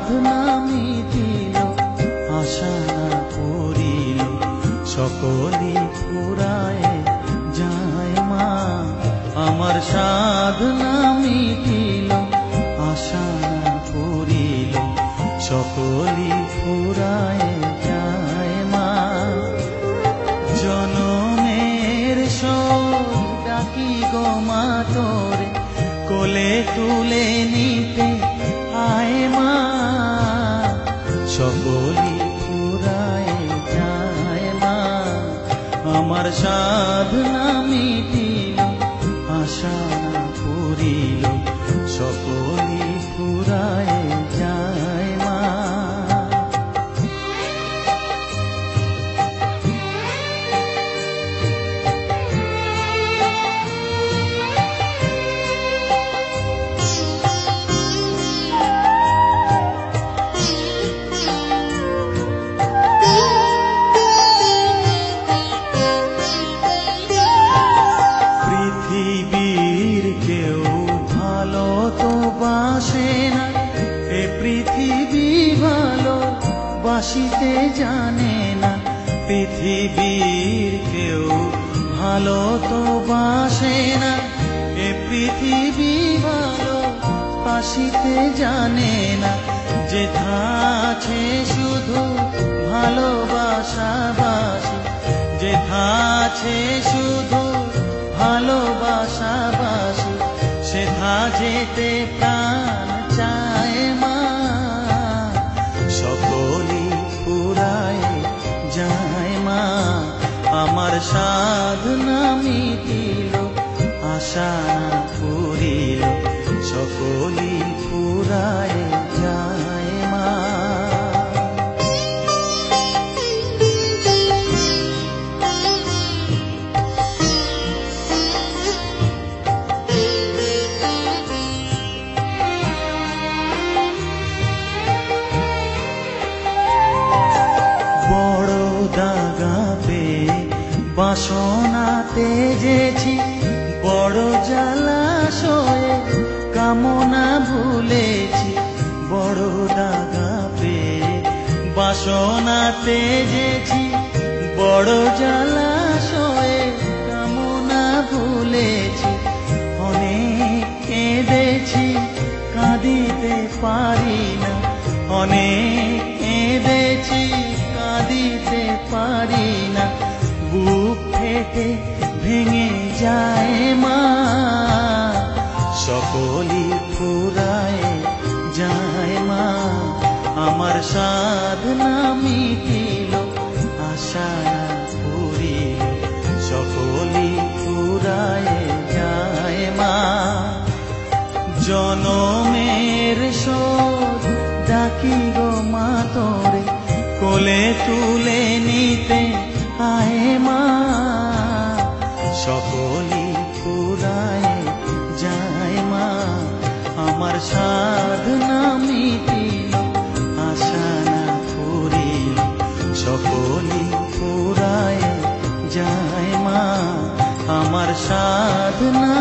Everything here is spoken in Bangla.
সাধনা মিটিল, আশা না করিল, সকলই ফুরায় যায় মা। আমার সাধনা মিটিল, আশা না করিল, সকলই ফুরায় যায় মা। জনমের শোক ডাকি গো মা তোরে, কোলে তুলে নিতে আয় মা। সকলই ফুরায় যায় মা। আমার সাধনা মিটিল, আশা না করিল, সকলই ফুরায় যায় মা। পৃথিবীর কেউ ভালো তো বাসে না, এ পৃথিবী ভালো বাসিতে জানে না। পৃথিবীর কেউ ভালো তো বাসে না, এ পৃথিবী ভালো বাসিতে জানে না। যেথা আছে শুধু ভালোবাসা বাসি, যেথা আছে শুধু ভালোবাসাবাসি, সেথা যেতে প্রাণ চায় মা। সকলই ফুরায় যায় মা। আমার সাধনা মিটিল, আশা না করিল, সকলই ফুরায় যায় মা। বড় দাগা পেয়ে বাসনা তেজেছি, বড় জলাশয়ে কামনা ভুলেছি। বড় দাগা পেয়ে বাসনা তেজেছি, বড় জলাশয়ে কামনা ভুলেছি। অনেক কেঁদেছি, কাঁদিতে পারি না, অনেক কেঁদেছি, কাঁদিতে পারি না। বুক ফেটে ভেঙে যায় মা। সকলই ফুরায় যায় মা। আমার সাধনা মিটিল, আশা না করিল, সকলই ফুরায় যায় মা। জনমের শোধ ডাকি গো মা তোরে, কোলে তুলে নিতে আয় মা। সকলই ফুরায় যায় মা। আমার সাধনা মিটিল, আশা না করিল, সকলই ফুরায় যায় মা। আমার সাধনা